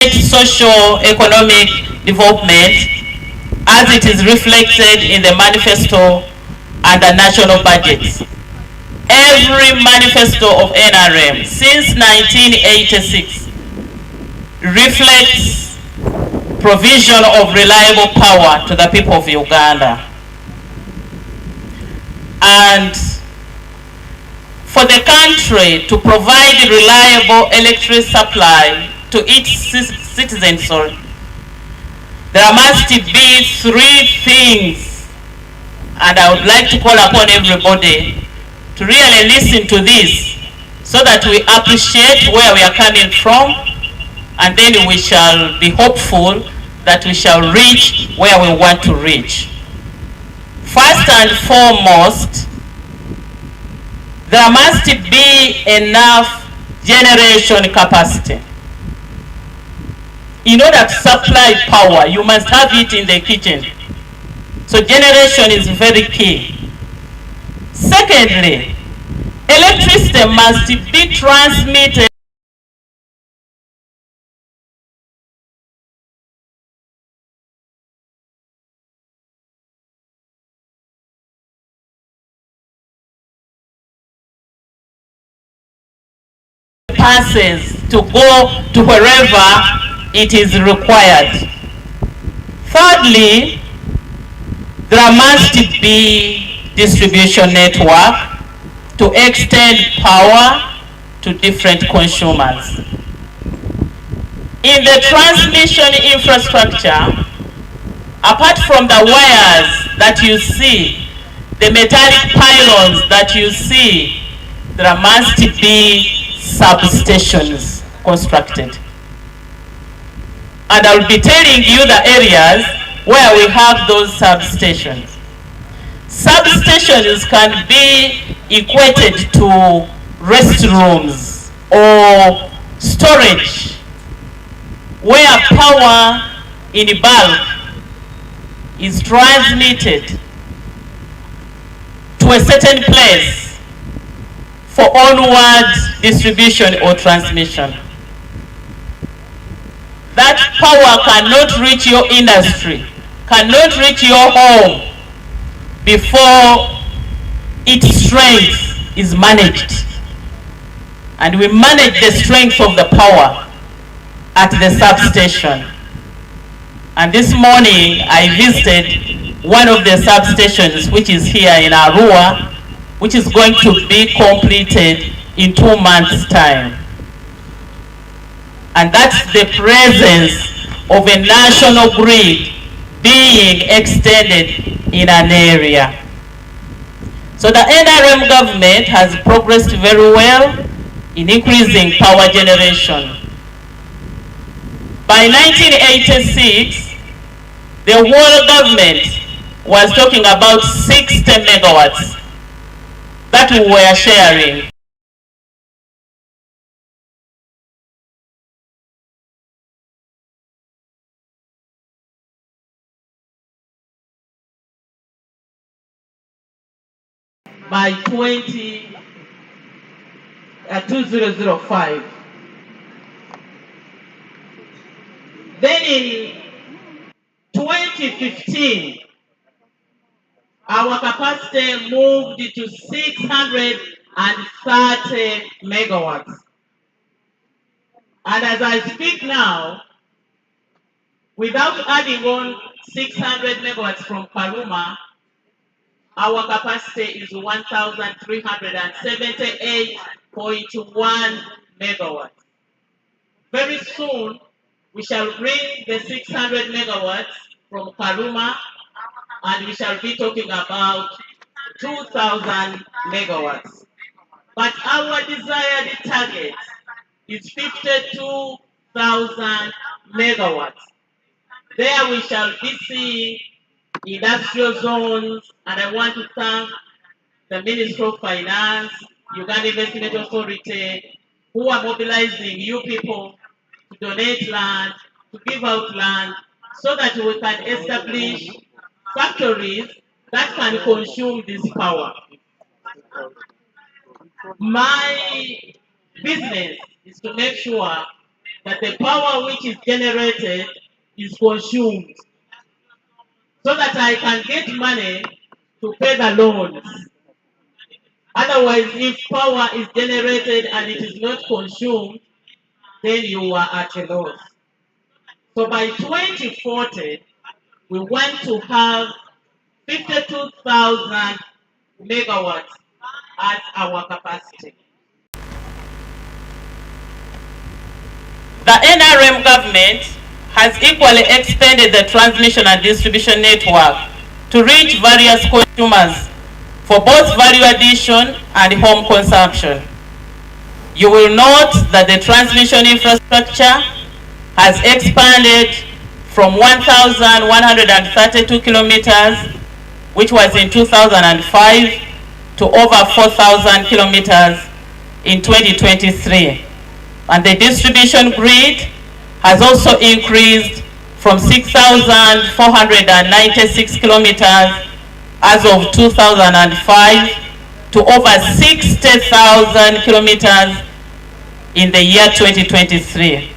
socio-economic development as it is reflected in the manifesto and the national budgets. Every manifesto of NRM since 1986 reflects provision of reliable power to the people of Uganda. And for the country to provide reliable electric supply to its citizens, there must be three things, and I would like to call upon everybody to really listen to this so that we appreciate where we are coming from, and then we shall be hopeful that we shall reach where we want to reach. First and foremost, there must be enough generation capacity. In order to supply power, you must have it in the kitchen. So generation is very key. Secondly, electricity must be transmitted passes to go to wherever it is required. Thirdly, there must be distribution network to extend power to different consumers. In the transmission infrastructure, apart from the wires that you see, the metallic pylons that you see, there must be substations constructed. And I will be telling you the areas where we have those substations. Substations can be equated to restrooms or storage where power in bulk is transmitted to a certain place for onward distribution or transmission. That power cannot reach your industry, cannot reach your home before its strength is managed. And we manage the strength of the power at the substation. And this morning I visited one of the substations, which is here in ARUA, which is going to be completed in 2 months' time. And that's the presence of a national grid being extended in an area. So the NRM government has progressed very well in increasing power generation. By 1986, the whole government was talking about 60 megawatts that we were sharing. By 2005. Then in 2015, our capacity moved to 630 megawatts. And as I speak now, without adding on 600 megawatts from Karuma, our capacity is 1,378.1 megawatts. Very soon, we shall bring the 600 megawatts from Karuma, and we shall be talking about 2,000 megawatts. But our desired target is 52,000 megawatts. There we shall be seeing industrial zones, and I want to thank the Ministry of Finance, Uganda Investment Authority, who are mobilizing you people to donate land, to give out land, so that we can establish factories that can consume this power. My business is to make sure that the power which is generated is consumed, so that I can get money to pay the loans. Otherwise, if power is generated and it is not consumed, then you are at a loss. So by 2040, we want to have 52,000 megawatts as our capacity. The NRM government has equally expanded the transmission and distribution network to reach various consumers for both value addition and home consumption. You will note that the transmission infrastructure has expanded from 1,132 kilometers, which was in 2005, to over 4,000 kilometers in 2023. And the distribution grid has also increased from 6,496 kilometers as of 2005 to over 60,000 kilometers in the year 2023.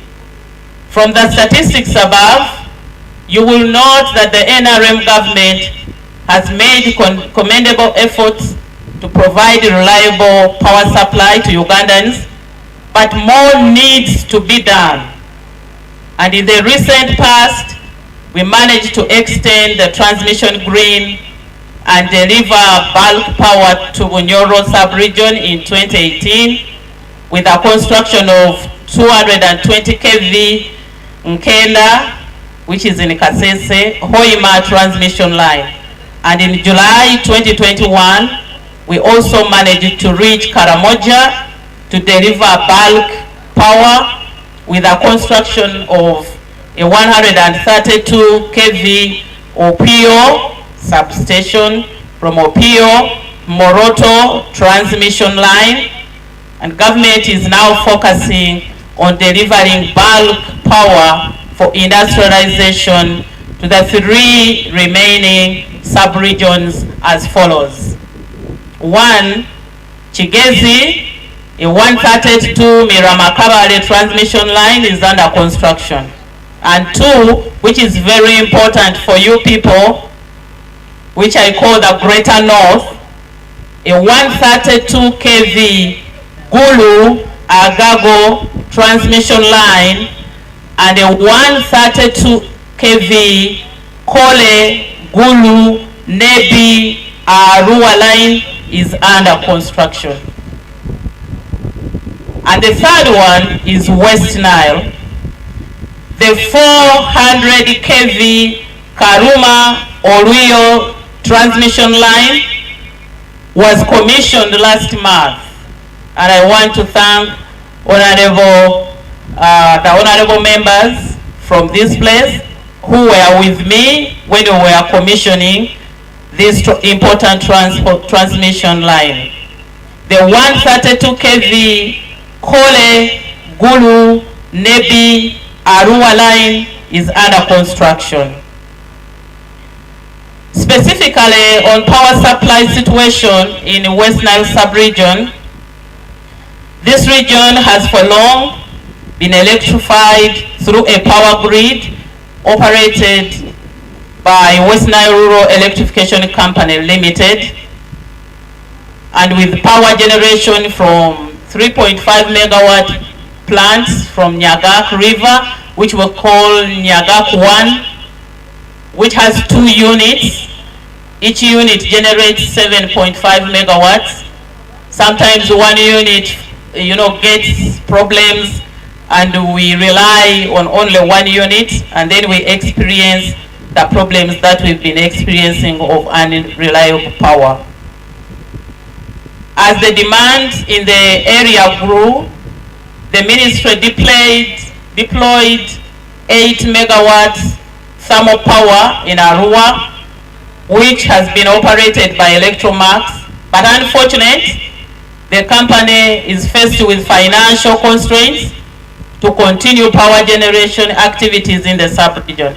From the statistics above, you will note that the NRM government has made commendable efforts to provide reliable power supply to Ugandans, but more needs to be done. And in the recent past, we managed to extend the transmission grid and deliver bulk power to Bunyoro sub-region in 2018 with the construction of 220 kV Nkenda, which is in Kasese, Hoima transmission line. And in July 2021, we also managed to reach Karamoja to deliver bulk power with the construction of a 132 kV Opio substation from Opio Moroto transmission line, and government is now focusing on delivering bulk power for industrialization to the 3 remaining sub-regions as follows. 1, Chigezi, a 132 Miramakabale transmission line is under construction. And 2, which is very important for you people, which I call the Greater North, a 132 kV Gulu Agago transmission line and a 132 kV Kole Gulu Nebi ARUA line is under construction. And the 3rd one is West Nile. The 400 kV Karuma Oruyo transmission line was commissioned last month. And I want to thank the honorable members from this place who were with me when we were commissioning this important transmission line. The 132 kV Kole Gulu Nebi ARUA line is under construction. Specifically on power supply situation in West Nile sub-region, this region has for long been electrified through a power grid operated by West Nile Rural Electrification Company Limited, and with power generation from 3.5 megawatt plants from Nyagak River, which we call Nyagak 1, which has 2 units. Each unit generates 7.5 megawatts. Sometimes one unit, gets problems and we rely on only one unit, and then we experience the problems that we've been experiencing of unreliable power. As the demand in the area grew, the ministry deployed 8 megawatts thermal power in ARUA, which has been operated by Electromax, but unfortunately, the company is faced with financial constraints to continue power generation activities in the sub-region.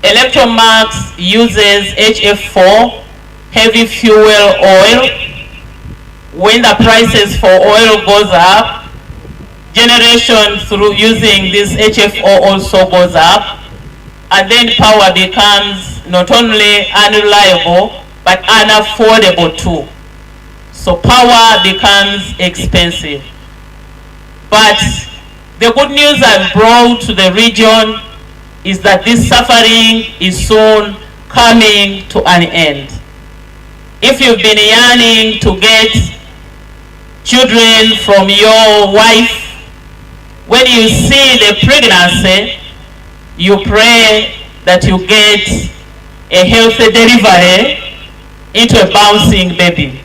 Electromax uses HF4, heavy fuel oil. When the prices for oil goes up, generation through using this HFO also goes up, and then power becomes not only unreliable but unaffordable too. So power becomes expensive. But the good news I've brought to the region is that this suffering is soon coming to an end. If you've been yearning to get children from your wife, when you see the pregnancy, you pray that you get a healthy delivery into a bouncing baby.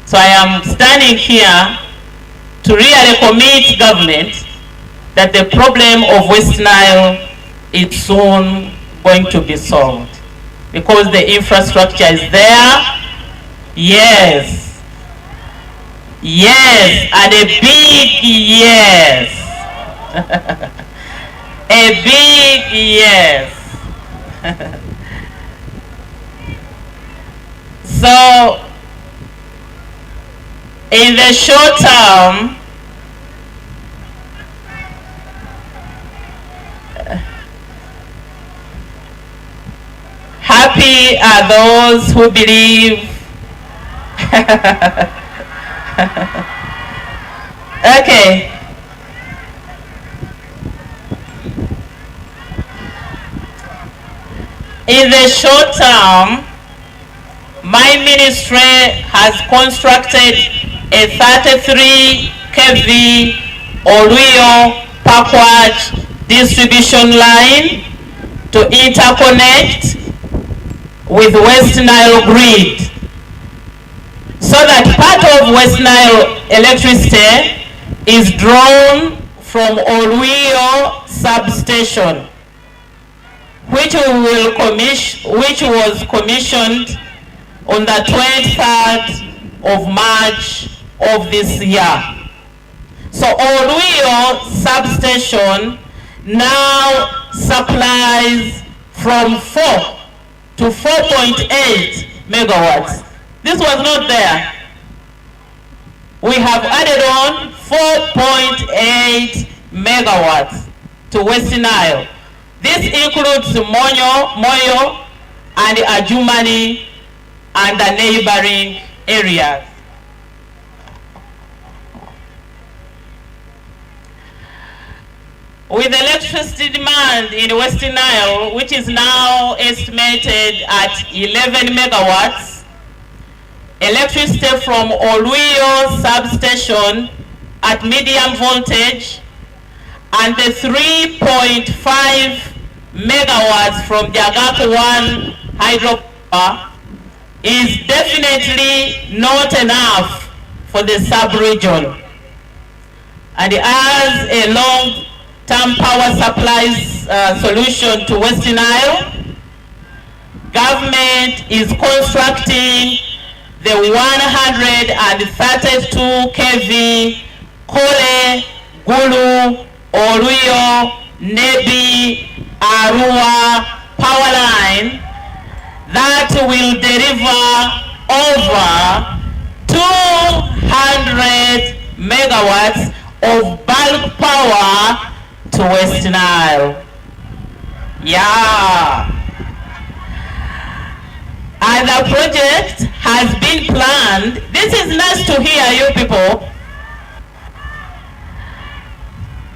So I am standing here to really commit government that the problem of West Nile is soon going to be solved, because the infrastructure is there. Yes. Yes, and a big yes. A big yes. So, in the short term, happy are those who believe. Okay. In the short term, my ministry has constructed a 33 kV Oruyo backward distribution line to interconnect with West Nile grid, so that part of West Nile electricity is drawn from Oruyo substation, which was commissioned on the 23rd of March of this year. So Oruyo substation now supplies from 4 to 4.8 megawatts. This was not there. We have added on 4.8 megawatts to West Nile. This includes Moyo and Adjumani and the neighboring areas. With electricity demand in West Nile, which is now estimated at 11 megawatts, electricity from Oruyo substation at medium voltage and the 3.5 megawatts from Jagaku 1 hydropower is definitely not enough for the sub-region. And as a long-term power supplies solution to West Nile, government is constructing the 132 kV Kole, Gulu, Oruyo, Nebi, ARUA power line that will deliver over 200 megawatts of bulk power to West Nile. Yeah. And the project has been planned. This is nice to hear, you people.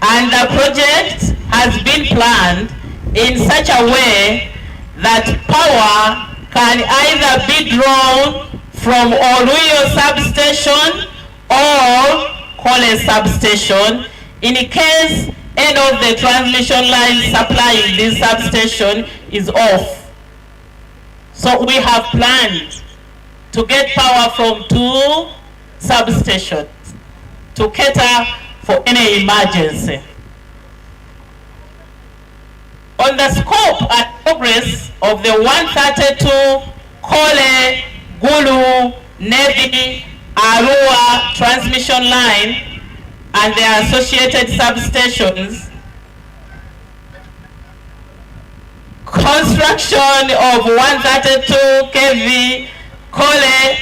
And the project has been planned in such a way that power can either be drawn from Oruyo substation or Kole substation in case any of the transmission lines supplying this substation is off. So we have planned to get power from 2 substations to cater for any emergency. On the scope and progress of the 132 Kole, Gulu, Nebi, ARUA transmission line and their associated substations, construction of 132 kV Kole,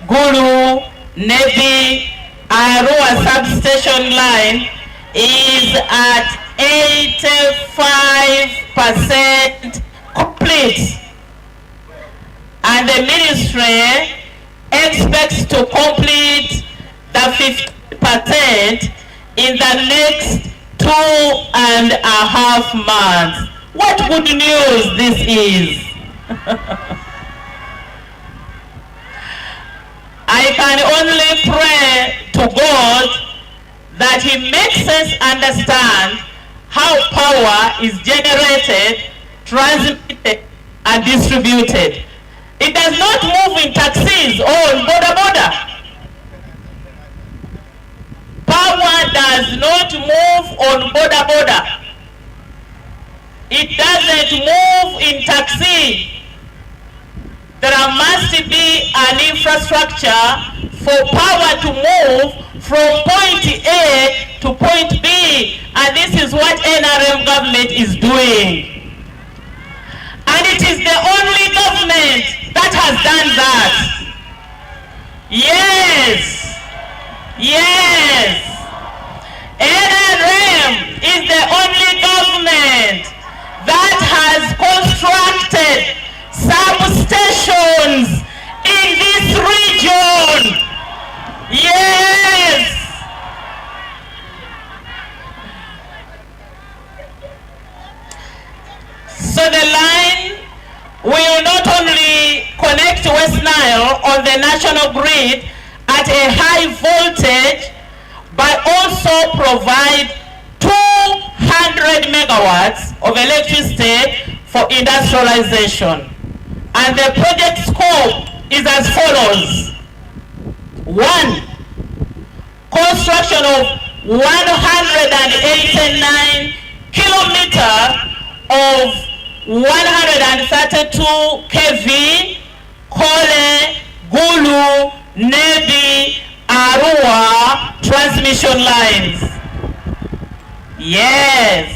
Gulu, Nebi, ARUA substation line is at 85% complete, and the ministry expects to complete the 50% in the next 2.5 months. What good news this is! I can only pray to God that He makes us understand how power is generated, transmitted, and distributed. It does not move in taxis or on border. Power does not move on border. It doesn't move in taxi. There must be an infrastructure for power to move from point A to point B, and this is what NRM government is doing. And it is the only government that has done that. Yes. NRM is the only government that has constructed substations in this region. Yes. So the line will not only connect West Nile on the national grid at a high voltage, but also provide 200 megawatts of electricity for industrialization. And the project scope is as follows. 1. Construction of 189 kilometers of 132 kV Kole, Gulu, Nebi, ARUA transmission lines. Yes.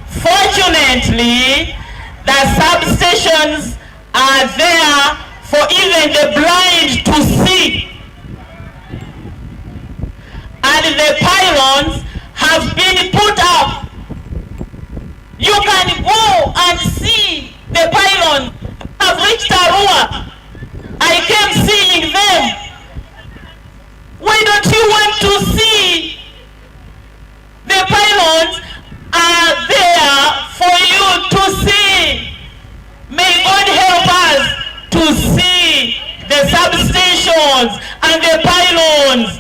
Fortunately, the substations are there for even the blind to see. And the pylons have been put up. You can go and see the pylons have reached ARUA. I came seeing them. Why don't you want to see? The pylons are there for you to see. May God help us to see the substations and the pylons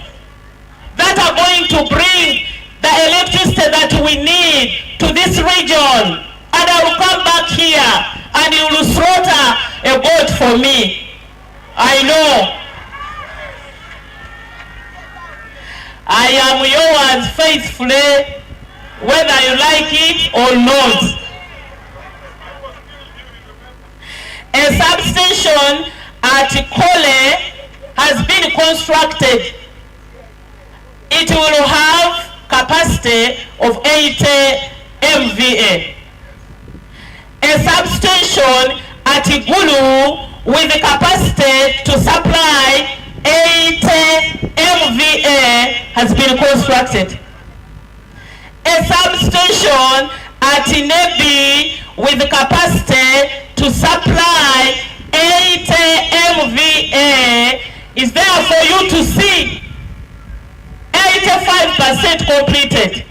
that are going to bring the electricity that we need to this region. And I will come back here and you will slaughter a goat for me. I know. I am yours faithfully, whether you like it or not. A substation at Kole has been constructed. It will have capacity of 80 MVA. A substation at Gulu with the capacity to supply 80 MVA has been constructed. A substation at Nebi with the capacity to supply 80 MVA is there for you to see. 85% completed.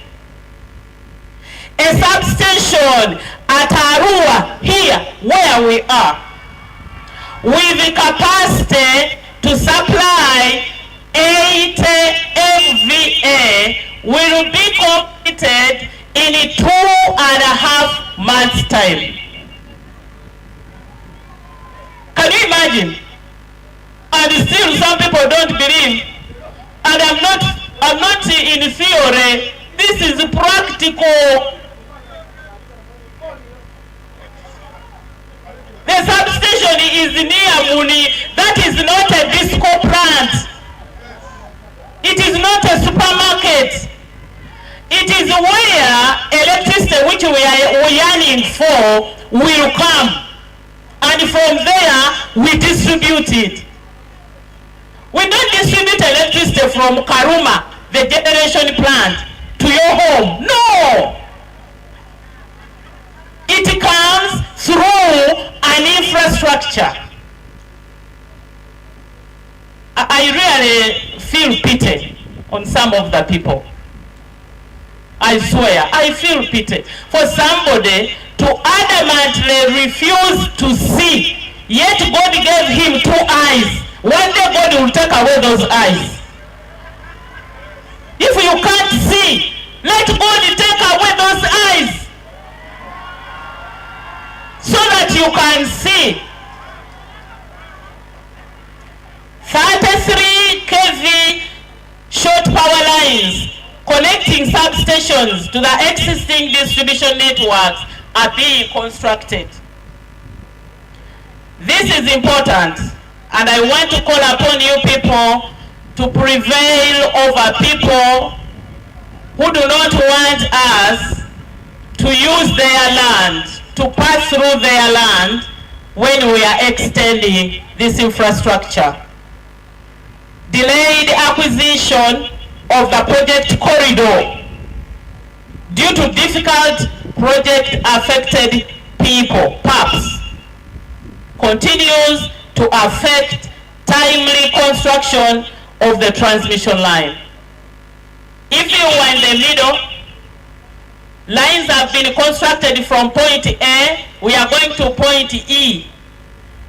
A substation at ARUA here where we are with the capacity to supply 80 MVA will be completed in 2.5 months' time. Can you imagine? And still some people don't believe. And I'm not in theory. This is practical. The substation is near Muni. That is not a disco plant. It is not a supermarket. It is where electricity, which we are yearning for, will come. And from there, we distribute it. We don't distribute electricity from Karuma, the generation plant to your home. No! It comes through an infrastructure. I really feel pity on some of the people. I swear, I feel pity for somebody to adamantly refuse to see, yet God gave him 2 eyes. One day God will take away those eyes. If you can't see, let God take away those eyes so that you can see. 33 kV short power lines connecting substations to the existing distribution networks are being constructed. This is important, and I want to call upon you people to prevail over people who do not want us to use their land, to pass through their land when we are extending this infrastructure. Delayed acquisition of the project corridor due to difficult project affected people, PAPs, continues to affect timely construction of the transmission line. If you are in the middle, lines have been constructed from point A, we are going to point E.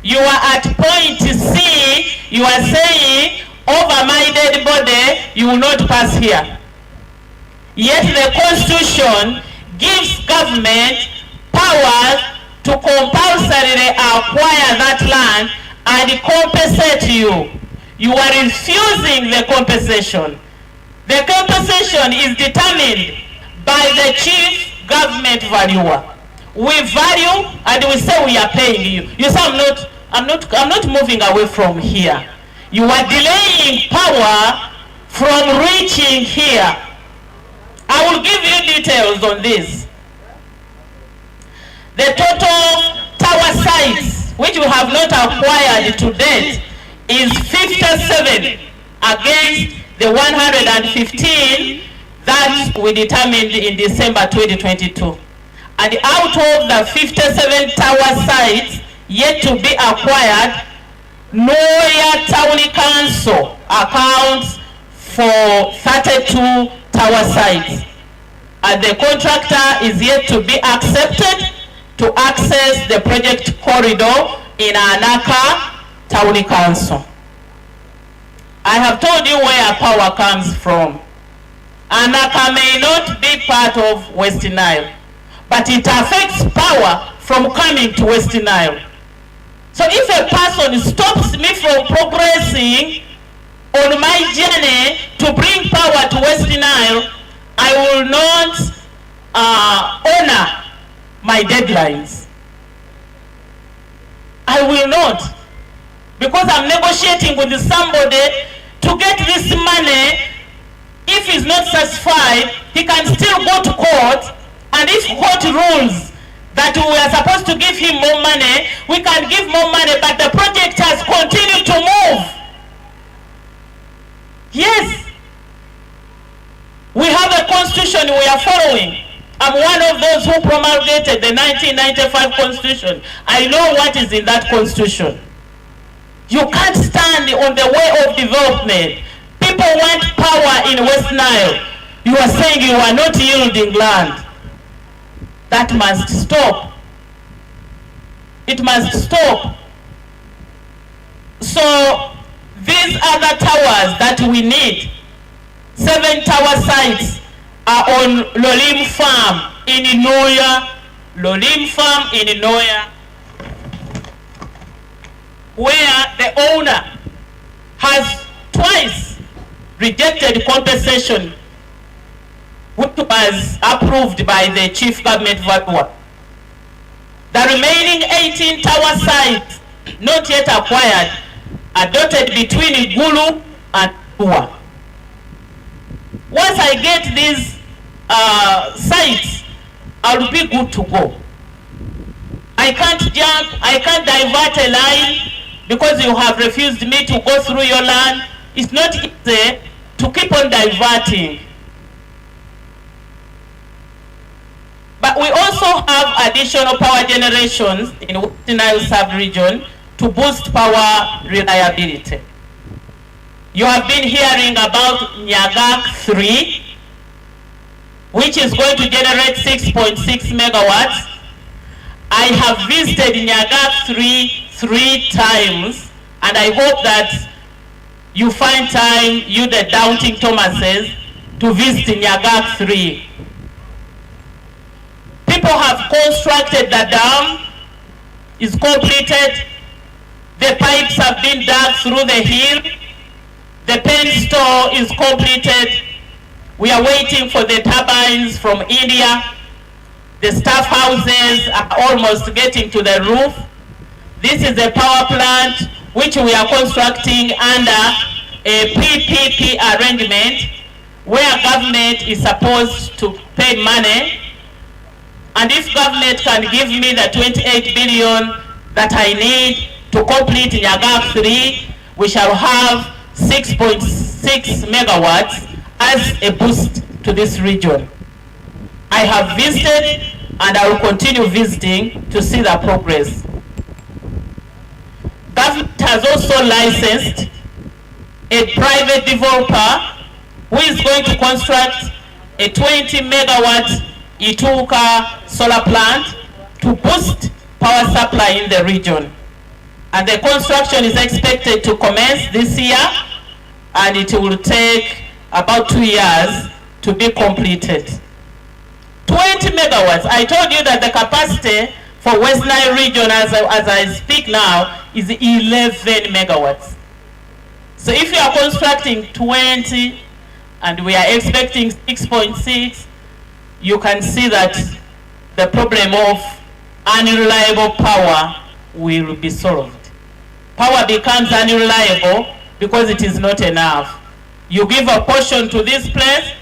You are at point C, you are saying, over my dead body, you will not pass here. Yet the Constitution gives government powers to compulsorily acquire that land and compensate you. You are refusing the compensation. The compensation is determined by the chief government valuer. We value and we say we are paying you. You say I'm not moving away from here. You are delaying power from reaching here. I will give you details on this. The total tower sites which we have not acquired to date is 57 against the 115 that we determined in December 2022. And out of the 57 tower sites yet to be acquired, Noya Town Council accounts for 32 tower sites. And the contractor is yet to be accepted to access the project corridor in Anaka Town Council. I have told you where power comes from. Anaka may not be part of West Nile, but it affects power from coming to West Nile. So if a person stops me from progressing on my journey to bring power to West Nile, I will not honor my deadlines. I will not. Because I'm negotiating with somebody to get this money. If he's not satisfied, he can still go to court, and if court rules that we are supposed to give him more money, we can give more money, but the project has continued to move. Yes. We have a constitution we are following. I'm one of those who promulgated the 1995 constitution. I know what is in that constitution. You can't stand on the way of development. People want power in West Nile. You are saying you are not yielding land. That must stop. It must stop. So these other towers that we need, 7 tower sites are on Lolim Farm in Inoya. Lolim Farm in Inoya, where the owner has twice rejected compensation, which was approved by the chief government valuer. The remaining 18 tower sites not yet acquired are dotted between Gulu and ARUA. Once I get these sites, I'll be good to go. I can't jump, I can't divert a line because you have refused me to go through your land. It's not easy to keep on diverting. But we also have additional power generations in West Nile sub-region to boost power reliability. You have been hearing about Nyagak 3, which is going to generate 6.6 megawatts. I have visited Nyagak 3 times, and I hope that you find time, you the doubting Thomases, to visit Nyagak 3. People have constructed the dam, is completed, the pipes have been dug through the hill, the pen store is completed, we are waiting for the turbines from India, the staff houses are almost getting to the roof. This is a power plant which we are constructing under a PPP arrangement where government is supposed to pay money, and if government can give me the 28 billion that I need to complete Nyagak 3, we shall have 6.6 megawatts as a boost to this region. I have visited and I will continue visiting to see the progress. Government has also licensed a private developer who is going to construct a 20 megawatt Ituka solar plant to boost power supply in the region. And the construction is expected to commence this year, and it will take about 2 years to be completed. 20 megawatts. I told you that the capacity for West Nile region as I speak now is 11 megawatts. So if you are constructing 20 and we are expecting 6.6, you can see that the problem of unreliable power will be solved. Power becomes unreliable because it is not enough. You give a portion to this place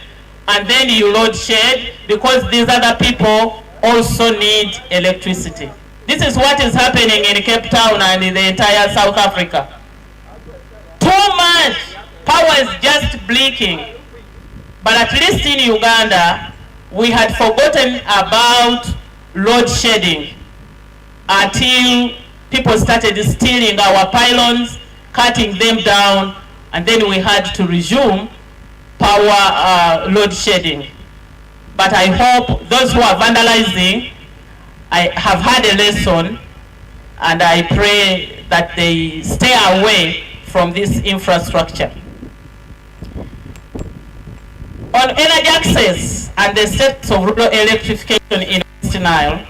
and then you load shed because these other people also need electricity. This is what is happening in Cape Town and in the entire South Africa. Too much power is just blinking. But at least in Uganda, we had forgotten about load shedding until people started stealing our pylons, cutting them down, and then we had to resume power load shedding. But I hope those who are vandalizing have had a lesson, and I pray that they stay away from this infrastructure. On energy access and the steps of rural electrification in West Nile,